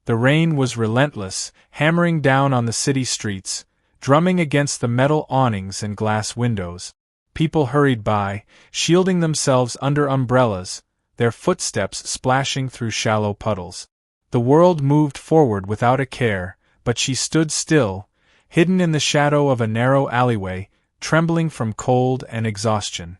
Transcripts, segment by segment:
The rain was relentless, hammering down on the city streets, drumming against the metal awnings and glass windows. People hurried by, shielding themselves under umbrellas, their footsteps splashing through shallow puddles. The world moved forward without a care, but she stood still, hidden in the shadow of a narrow alleyway, trembling from cold and exhaustion.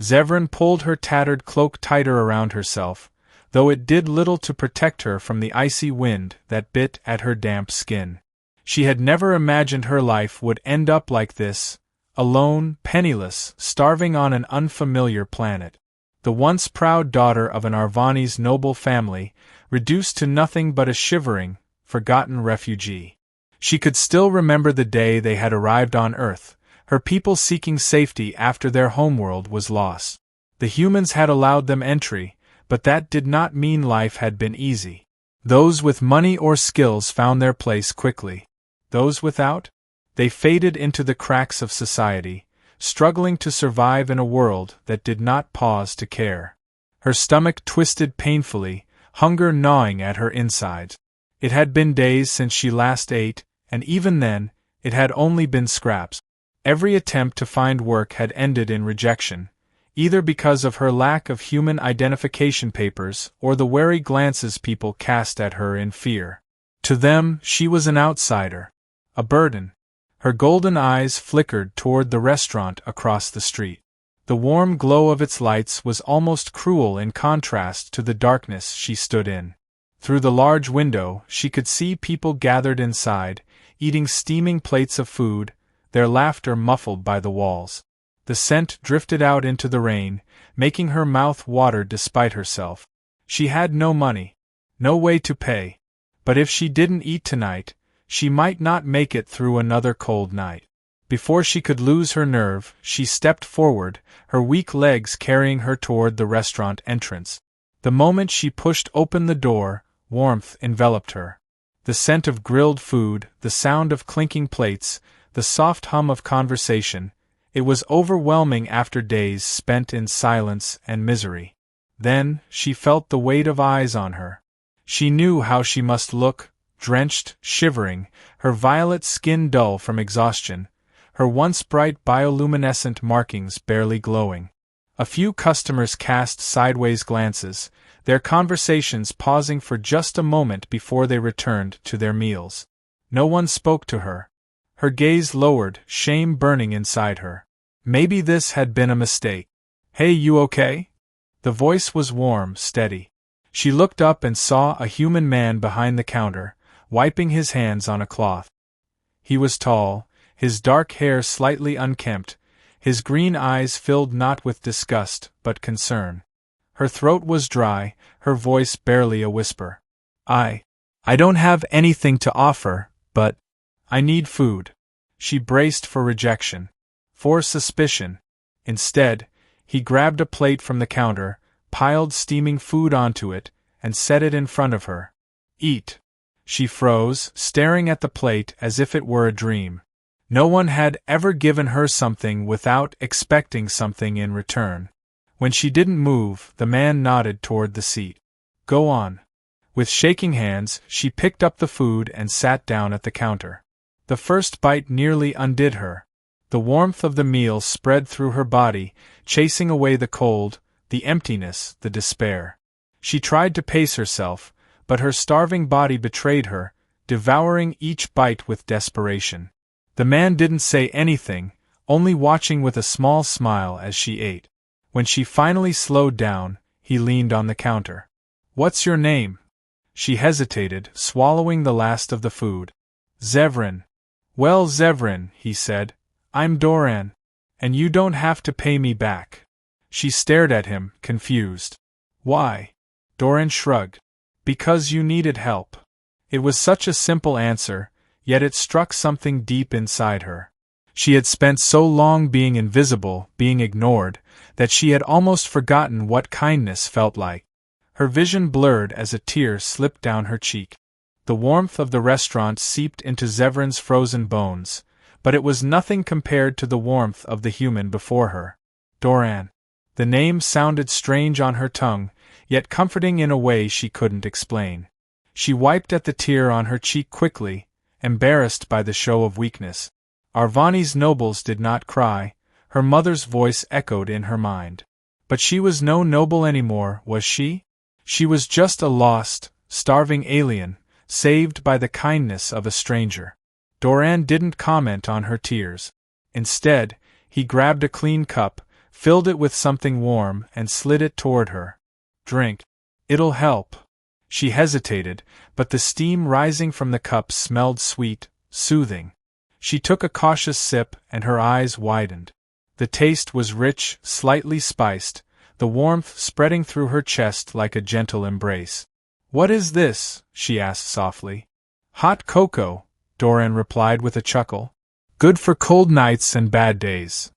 Zevran pulled her tattered cloak tighter around herself, though it did little to protect her from the icy wind that bit at her damp skin. She had never imagined her life would end up like this, alone, penniless, starving on an unfamiliar planet. The once proud daughter of an Arvani's noble family, reduced to nothing but a shivering, forgotten refugee. She could still remember the day they had arrived on Earth, her people seeking safety after their homeworld was lost. The humans had allowed them entry, but that did not mean life had been easy. Those with money or skills found their place quickly. Those without? They faded into the cracks of society, struggling to survive in a world that did not pause to care. Her stomach twisted painfully, hunger gnawing at her insides. It had been days since she last ate, and even then, it had only been scraps. Every attempt to find work had ended in rejection, either because of her lack of human identification papers or the wary glances people cast at her in fear. To them, she was an outsider, a burden. Her golden eyes flickered toward the restaurant across the street. The warm glow of its lights was almost cruel in contrast to the darkness she stood in. Through the large window, she could see people gathered inside, eating steaming plates of food, their laughter muffled by the walls. The scent drifted out into the rain, making her mouth water despite herself. She had no money, no way to pay. But if she didn't eat tonight, she might not make it through another cold night. Before she could lose her nerve, she stepped forward, her weak legs carrying her toward the restaurant entrance. The moment she pushed open the door, warmth enveloped her. The scent of grilled food, the sound of clinking plates, the soft hum of conversation. It was overwhelming after days spent in silence and misery. Then, she felt the weight of eyes on her. She knew how she must look, drenched, shivering, her violet skin dull from exhaustion, her once bright bioluminescent markings barely glowing. A few customers cast sideways glances, their conversations pausing for just a moment before they returned to their meals. No one spoke to her. Her gaze lowered, shame burning inside her. Maybe this had been a mistake. "Hey, you okay?" The voice was warm, steady. She looked up and saw a human man behind the counter, wiping his hands on a cloth. He was tall, his dark hair slightly unkempt, his green eyes filled not with disgust, but concern. Her throat was dry, her voice barely a whisper. I don't have anything to offer, but I need food." She braced for rejection, for suspicion. Instead, he grabbed a plate from the counter, piled steaming food onto it, and set it in front of her. "Eat." She froze, staring at the plate as if it were a dream. No one had ever given her something without expecting something in return. When she didn't move, the man nodded toward the seat. "Go on." With shaking hands, she picked up the food and sat down at the counter. The first bite nearly undid her. The warmth of the meal spread through her body, chasing away the cold, the emptiness, the despair. She tried to pace herself, but her starving body betrayed her, devouring each bite with desperation. The man didn't say anything, only watching with a small smile as she ate. When she finally slowed down, he leaned on the counter. "What's your name?" She hesitated, swallowing the last of the food. "Zevran." "Well, Zevran," he said, "I'm Doran. And you don't have to pay me back." She stared at him, confused. "Why?" Doran shrugged. "Because you needed help." It was such a simple answer, yet it struck something deep inside her. She had spent so long being invisible, being ignored, that she had almost forgotten what kindness felt like. Her vision blurred as a tear slipped down her cheek. The warmth of the restaurant seeped into Zevran's frozen bones, but it was nothing compared to the warmth of the human before her. Doran. The name sounded strange on her tongue, yet comforting in a way she couldn't explain. She wiped at the tear on her cheek quickly, embarrassed by the show of weakness. Arvani's nobles did not cry, her mother's voice echoed in her mind. But she was no noble anymore, was she? She was just a lost, starving alien, saved by the kindness of a stranger. Doran didn't comment on her tears. Instead, he grabbed a clean cup, filled it with something warm, and slid it toward her. Drink. It'll help. She hesitated, but the steam rising from the cup smelled sweet, soothing. She took a cautious sip, and her eyes widened. The taste was rich, slightly spiced, the warmth spreading through her chest like a gentle embrace. "What is this?" she asked softly. "Hot cocoa," Doran replied with a chuckle. "Good for cold nights and bad days."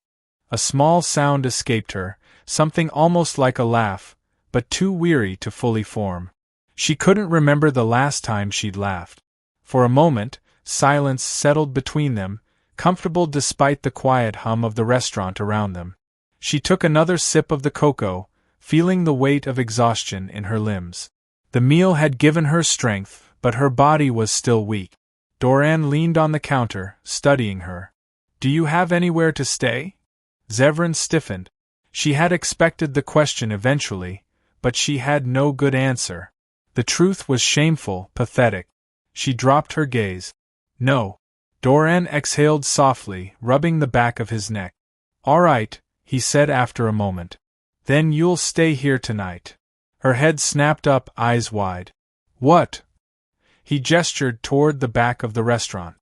A small sound escaped her, something almost like a laugh, but too weary to fully form. She couldn't remember the last time she'd laughed. For a moment, silence settled between them, comfortable despite the quiet hum of the restaurant around them. She took another sip of the cocoa, feeling the weight of exhaustion in her limbs. The meal had given her strength, but her body was still weak. Doran leaned on the counter, studying her. "Do you have anywhere to stay?" Zevran stiffened. She had expected the question eventually, but she had no good answer. The truth was shameful, pathetic. She dropped her gaze. "No." Doran exhaled softly, rubbing the back of his neck. "All right," he said after a moment. "Then you'll stay here tonight." Her head snapped up, eyes wide. "What?" He gestured toward the back of the restaurant.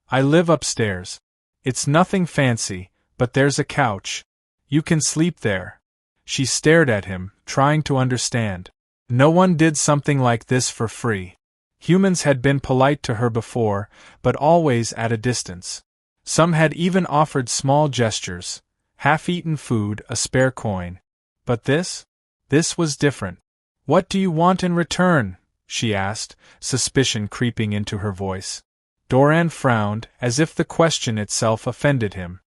"I live upstairs. It's nothing fancy, but there's a couch. You can sleep there." She stared at him, trying to understand. No one did something like this for free. Humans had been polite to her before, but always at a distance. Some had even offered small gestures, half-eaten food, a spare coin. But this? This was different. "What do you want in return?" she asked, suspicion creeping into her voice. Doran frowned, as if the question itself offended him.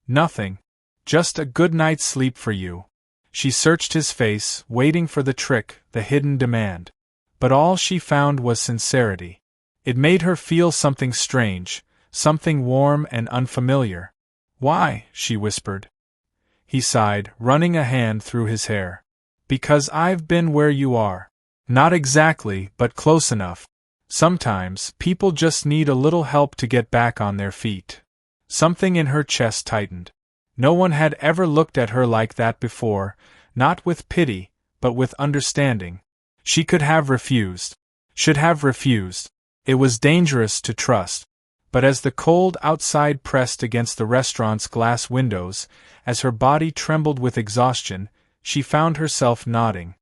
"Nothing. Just a good night's sleep for you." She searched his face, waiting for the trick, the hidden demand. But all she found was sincerity. It made her feel something strange, something warm and unfamiliar. "Why?" she whispered. He sighed, running a hand through his hair. "Because I've been where you are." "Not exactly, but close enough. Sometimes, people just need a little help to get back on their feet." Something in her chest tightened. No one had ever looked at her like that before, not with pity, but with understanding. She could have refused. Should have refused. It was dangerous to trust. But as the cold outside pressed against the restaurant's glass windows, as her body trembled with exhaustion, she found herself nodding.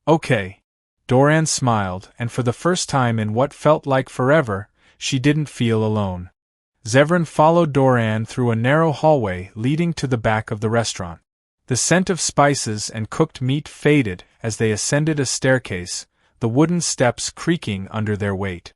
"Okay." Doran smiled, and for the first time in what felt like forever, she didn't feel alone. Zevran followed Doran through a narrow hallway leading to the back of the restaurant. The scent of spices and cooked meat faded as they ascended a staircase, the wooden steps creaking under their weight.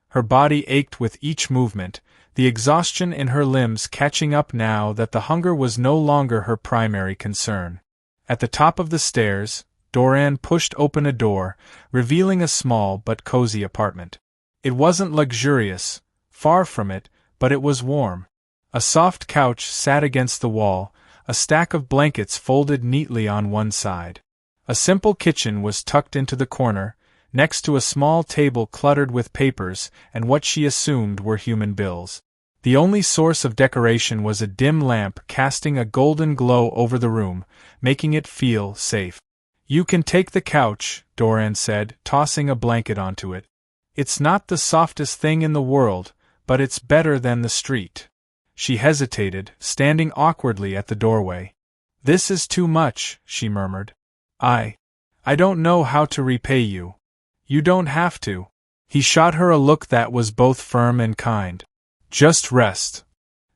Her body ached with each movement, the exhaustion in her limbs catching up now that the hunger was no longer her primary concern. At the top of the stairs, Doran pushed open a door, revealing a small but cozy apartment. It wasn't luxurious, far from it, but it was warm. A soft couch sat against the wall, a stack of blankets folded neatly on one side. A simple kitchen was tucked into the corner, next to a small table cluttered with papers and what she assumed were human bills. The only source of decoration was a dim lamp casting a golden glow over the room, making it feel safe. "You can take the couch," Doran said, tossing a blanket onto it. "It's not the softest thing in the world, but it's better than the street." She hesitated, standing awkwardly at the doorway. "This is too much," she murmured. I don't know how to repay you." "You don't have to." He shot her a look that was both firm and kind. "Just rest."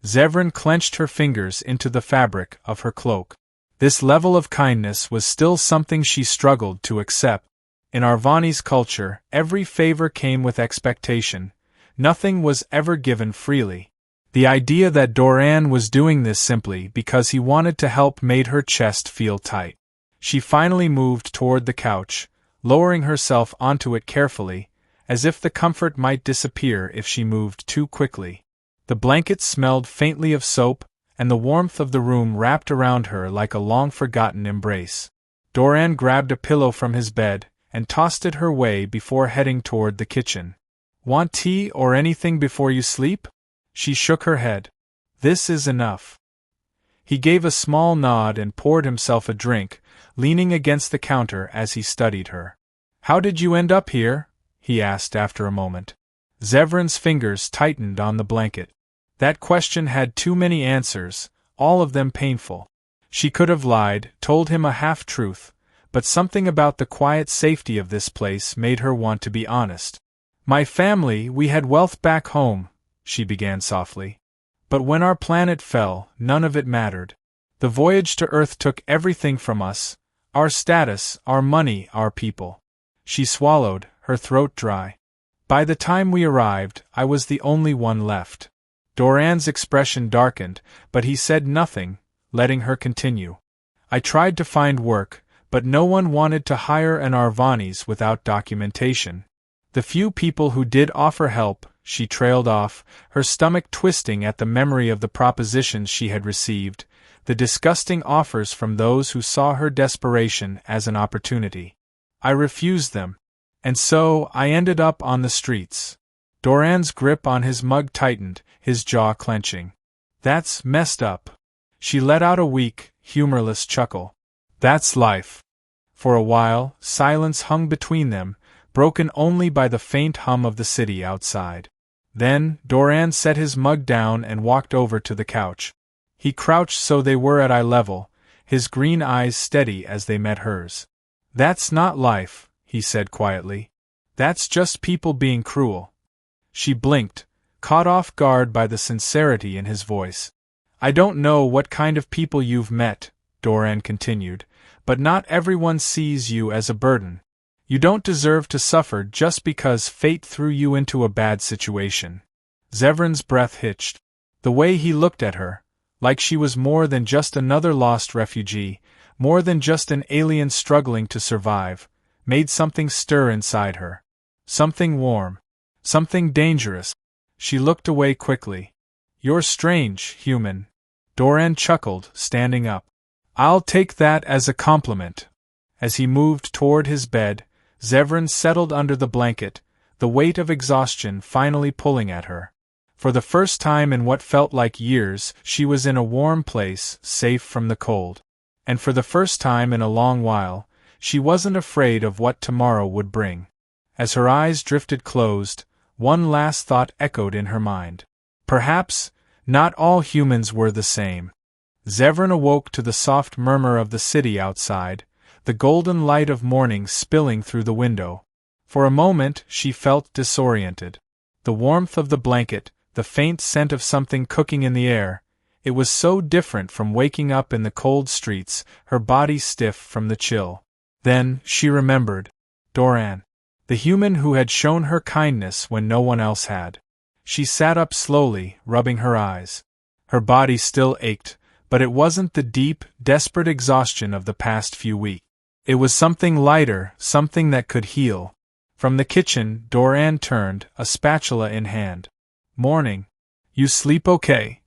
Zevran clenched her fingers into the fabric of her cloak. This level of kindness was still something she struggled to accept. In Arvani's culture, every favor came with expectation. Nothing was ever given freely. The idea that Doran was doing this simply because he wanted to help made her chest feel tight. She finally moved toward the couch, lowering herself onto it carefully, as if the comfort might disappear if she moved too quickly. The blanket smelled faintly of soap, and the warmth of the room wrapped around her like a long-forgotten embrace. Doran grabbed a pillow from his bed and tossed it her way before heading toward the kitchen. "Want tea or anything before you sleep?" She shook her head. "This is enough." He gave a small nod and poured himself a drink, leaning against the counter as he studied her. "How did you end up here?" he asked after a moment. Zevran's fingers tightened on the blanket. That question had too many answers, all of them painful. She could have lied, told him a half-truth, but something about the quiet safety of this place made her want to be honest. "My family, we had wealth back home," she began softly. "But when our planet fell, none of it mattered. The voyage to Earth took everything from us, our status, our money, our people." She swallowed, her throat dry. "By the time we arrived, I was the only one left." Doran's expression darkened, but he said nothing, letting her continue. "I tried to find work, but no one wanted to hire an Arvanis without documentation. The few people who did offer help," she trailed off, her stomach twisting at the memory of the propositions she had received, the disgusting offers from those who saw her desperation as an opportunity. "I refused them. And so, I ended up on the streets." Doran's grip on his mug tightened, his jaw clenching. "That's messed up." She let out a weak, humorless chuckle. "That's life." For a while, silence hung between them, broken only by the faint hum of the city outside. Then, Doran set his mug down and walked over to the couch. He crouched so they were at eye level, his green eyes steady as they met hers. "That's not life," he said quietly. "That's just people being cruel." She blinked, caught off guard by the sincerity in his voice. "I don't know what kind of people you've met," Doran continued, "but not everyone sees you as a burden. You don't deserve to suffer just because fate threw you into a bad situation." Zevran's breath hitched. The way he looked at her, like she was more than just another lost refugee, more than just an alien struggling to survive, made something stir inside her. Something warm. Something dangerous. She looked away quickly. "You're strange, human." Doran chuckled, standing up. "I'll take that as a compliment." As he moved toward his bed, Zevran settled under the blanket, the weight of exhaustion finally pulling at her. For the first time in what felt like years, she was in a warm place, safe from the cold. And for the first time in a long while, she wasn't afraid of what tomorrow would bring. As her eyes drifted closed, one last thought echoed in her mind. Perhaps, not all humans were the same. Zevran awoke to the soft murmur of the city outside, the golden light of morning spilling through the window. For a moment she felt disoriented. The warmth of the blanket, the faint scent of something cooking in the air, it was so different from waking up in the cold streets, her body stiff from the chill. Then, she remembered. Doran. The human who had shown her kindness when no one else had. She sat up slowly, rubbing her eyes. Her body still ached, but it wasn't the deep, desperate exhaustion of the past few weeks. It was something lighter, something that could heal. From the kitchen, Doran turned, a spatula in hand. "Morning. You sleep okay?"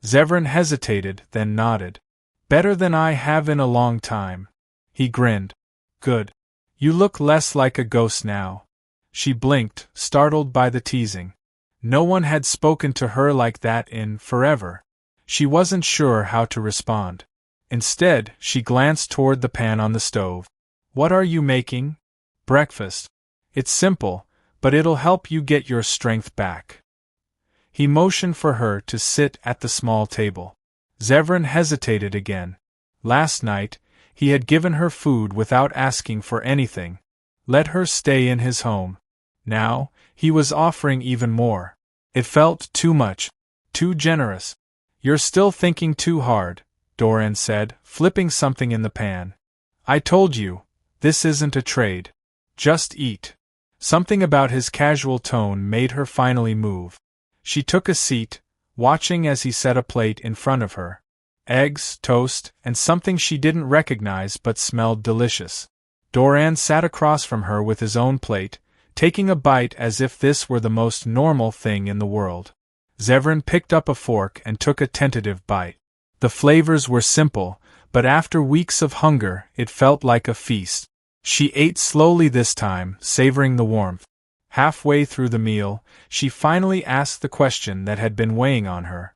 Zevran hesitated, then nodded. "Better than I have in a long time." He grinned. "Good. You look less like a ghost now." She blinked, startled by the teasing. No one had spoken to her like that in forever. She wasn't sure how to respond. Instead, she glanced toward the pan on the stove. "What are you making?" "Breakfast. It's simple, but it'll help you get your strength back." He motioned for her to sit at the small table. Zevran hesitated again. Last night, he had given her food without asking for anything. Let her stay in his home. Now, he was offering even more. It felt too much. Too generous. "You're still thinking too hard," Doran said, flipping something in the pan. "I told you, this isn't a trade. Just eat." Something about his casual tone made her finally move. She took a seat, watching as he set a plate in front of her. Eggs, toast, and something she didn't recognize but smelled delicious. Doran sat across from her with his own plate, taking a bite as if this were the most normal thing in the world. Zevran picked up a fork and took a tentative bite. The flavors were simple, but after weeks of hunger, it felt like a feast. She ate slowly this time, savoring the warmth. Halfway through the meal, she finally asked the question that had been weighing on her.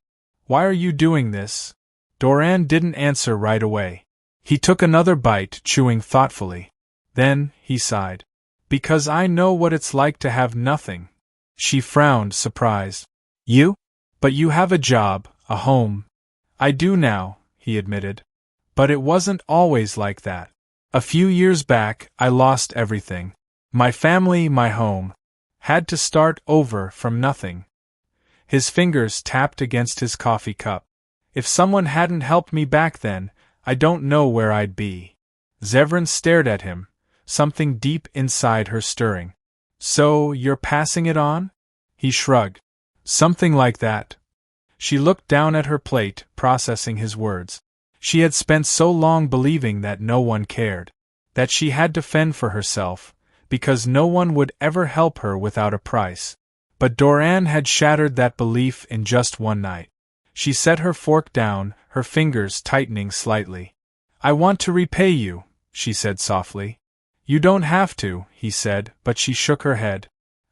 "Why are you doing this?" Doran didn't answer right away. He took another bite, chewing thoughtfully. Then, he sighed. "Because I know what it's like to have nothing." She frowned, surprised. "You? But you have a job, a home." "I do now," he admitted. "But it wasn't always like that. A few years back, I lost everything. My family, my home. Had to start over from nothing." His fingers tapped against his coffee cup. "If someone hadn't helped me back then, I don't know where I'd be." Zevran stared at him, something deep inside her stirring. "So, you're passing it on?" He shrugged. "Something like that." She looked down at her plate, processing his words. She had spent so long believing that no one cared, that she had to fend for herself, because no one would ever help her without a price. But Doran had shattered that belief in just one night. She set her fork down, her fingers tightening slightly. "I want to repay you," she said softly. "You don't have to," he said, but she shook her head.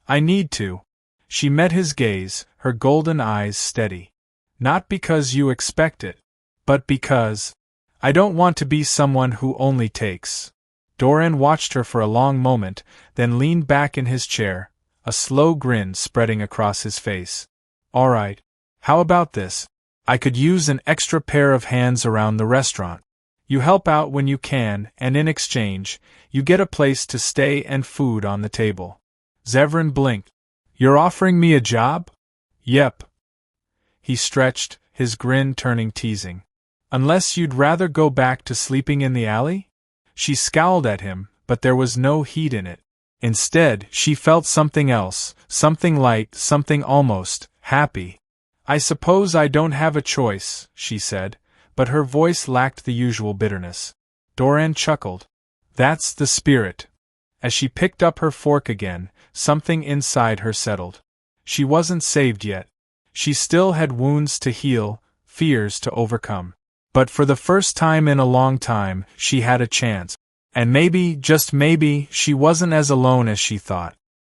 "I need to." She met his gaze, her golden eyes steady. "Not because you expect it, but because I don't want to be someone who only takes." Doran watched her for a long moment, then leaned back in his chair, a slow grin spreading across his face. "All right. How about this? I could use an extra pair of hands around the restaurant. You help out when you can, and in exchange, you get a place to stay and food on the table." Zevran blinked. "You're offering me a job?" "Yep." He stretched, his grin turning teasing. "Unless you'd rather go back to sleeping in the alley?" She scowled at him, but there was no heat in it. Instead, she felt something else, something light, something almost happy. "I suppose I don't have a choice," she said, but her voice lacked the usual bitterness. Doran chuckled. "That's the spirit." As she picked up her fork again, something inside her settled. She wasn't saved yet. She still had wounds to heal, fears to overcome. But for the first time in a long time, she had a chance. And maybe, just maybe, she wasn't as alone as she thought.